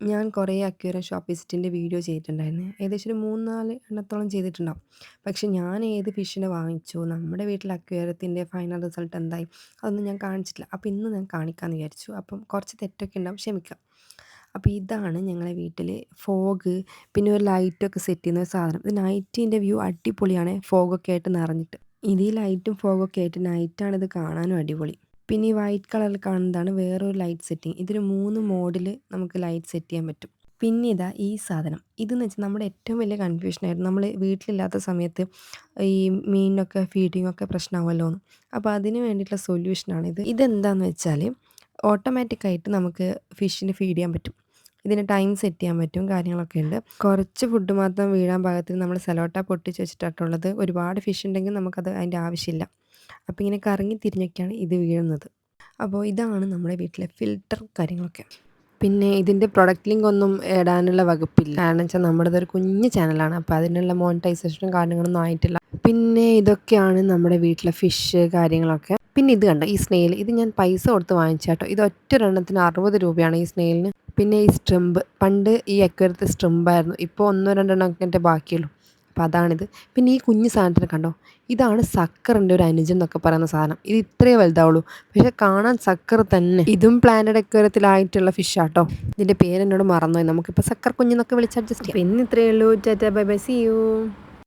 ഞാൻ കുറേ aquarium shop വിസിറ്റിൻ്റെ video ചെയ്തിട്ടുണ്ടായിരുന്നു. ഏകദേശം ഒരു 3, 4 എണ്ണത്തോളം ചെയ്തിട്ടുണ്ടാവും. പക്ഷെ ഞാൻ ഏത് ഫിഷിനെ വാങ്ങിച്ചു, നമ്മുടെ വീട്ടിലെ അക്വേറിയത്തിൻ്റെ ഫൈനൽ റിസൾട്ട് എന്തായി, അതൊന്നും ഞാൻ കാണിച്ചിട്ടില്ല. അപ്പോൾ ഇന്ന് ഞാൻ കാണിക്കാമെന്ന് വിചാരിച്ചു. അപ്പം കുറച്ച് തെറ്റൊക്കെ ഉണ്ടാവും, ക്ഷമിക്കാം. അപ്പോൾ ഇതാണ് ഞങ്ങളെ വീട്ടിൽ ഫോഗ്, പിന്നെ ഒരു ലൈറ്റൊക്കെ സെറ്റ് ചെയ്യുന്ന ഒരു സാധനം. ഇത് നൈറ്റിൻ്റെ വ്യൂ അടിപൊളിയാണ്, ഫോഗൊക്കെ ആയിട്ട് നിറഞ്ഞിട്ട്. ഇത് ഈ ലൈറ്റും ഫോഗൊക്കെ ആയിട്ട് നൈറ്റാണിത് കാണാനും അടിപൊളി. പിന്നെ ഈ വൈറ്റ് കളറിൽ കാണുന്നതാണ് വേറൊരു ലൈറ്റ് സെറ്റിംഗ്. ഇതിൽ 3 മോഡിൽ നമുക്ക് ലൈറ്റ് സെറ്റ് ചെയ്യാൻ പറ്റും. പിന്നെ ഇതാ ഈ സാധനം. ഇതെന്ന് വെച്ചാൽ നമ്മുടെ ഏറ്റവും വലിയ കൺഫ്യൂഷനായിരുന്നു. നമ്മൾ വീട്ടിലില്ലാത്ത സമയത്ത് ഈ മീനിനൊക്കെ ഫീഡിങ്ങൊക്കെ പ്രശ്നമാവുമല്ലോ എന്ന്. അപ്പോൾ അതിന് വേണ്ടിയിട്ടുള്ള സൊല്യൂഷനാണിത്. ഇതെന്താണെന്ന് വെച്ചാൽ ഓട്ടോമാറ്റിക്കായിട്ട് നമുക്ക് ഫിഷിന് ഫീഡ് ചെയ്യാൻ പറ്റും. ഇതിന് ടൈം സെറ്റ് ചെയ്യാൻ പറ്റും, കാര്യങ്ങളൊക്കെ ഉണ്ട്. കുറച്ച് ഫുഡ് മാത്രം വീഴാൻ പാകത്തിന് നമ്മൾ സെലോട്ട പൊട്ടിച്ച് വെച്ചിട്ടാട്ടുള്ളത്. ഒരുപാട് ഫിഷ് ഉണ്ടെങ്കിൽ നമുക്കത് അതിൻ്റെ ആവശ്യമില്ല. അപ്പോൾ ഇങ്ങനെ കറങ്ങി തിരിഞ്ഞൊക്കെയാണ് ഇത് വീഴുന്നത്. അപ്പോൾ ഇതാണ് നമ്മുടെ വീട്ടിലെ ഫിൽറ്റർ കാര്യങ്ങളൊക്കെ. പിന്നെ ഇതിൻ്റെ പ്രൊഡക്റ്റ് ലിങ്ക് ഒന്നും ഇടാനുള്ള വകുപ്പില്ല. കാരണം വെച്ചാൽ നമ്മുടേതൊരു കുഞ്ഞ് ചാനലാണ്. അപ്പോൾ അതിനുള്ള മോണിറ്റൈസേഷനും കാര്യങ്ങളൊന്നും ആയിട്ടില്ല. പിന്നെ ഇതൊക്കെയാണ് നമ്മുടെ വീട്ടിലെ ഫിഷ് കാര്യങ്ങളൊക്കെ. പിന്നെ ഇത് കണ്ടോ, ഈ സ്നെയിൽ. ഇത് ഞാൻ പൈസ കൊടുത്ത് വാങ്ങിച്ചാട്ടോ. ഇത് ഒറ്റൊരെണ്ണത്തിന് 60 രൂപയാണ് ഈ സ്നെയിലിന്. പിന്നെ ഈ സ്ട്രിമ്പ്. പണ്ട് ഈ അക്വേറിയത്തിൽ സ്ട്രിമ്പായിരുന്നു. ഇപ്പോൾ 1, 2 എണ്ണമൊക്കെ ബാക്കിയുള്ളൂ. അപ്പോൾ അതാണിത്. പിന്നെ ഈ കുഞ്ഞ് സാധനത്തിനെ കണ്ടോ, ഇതാണ് സക്കറിൻ്റെ ഒരു അനുജൻ എന്നൊക്കെ പറയുന്ന സാധനം. ഇത് ഇത്രയേ വലുതാവുള്ളൂ, പക്ഷേ കാണാൻ സക്കർ തന്നെ. ഇതും പ്ലാന്റഡ് അക്വേറിയത്തിലായിട്ടുള്ള ഫിഷാട്ടോ. ഇതിൻ്റെ പേരെന്നോട് മറന്നുപോയി. നമുക്കിപ്പോൾ സക്കർ കുഞ്ഞെന്നൊക്കെ വിളിച്ച് അഡ്ജസ്റ്റ് ചെയ്യാം. പിന്നെ ഇത്രയേ ഉള്ളൂ. Tata bye bye, see U.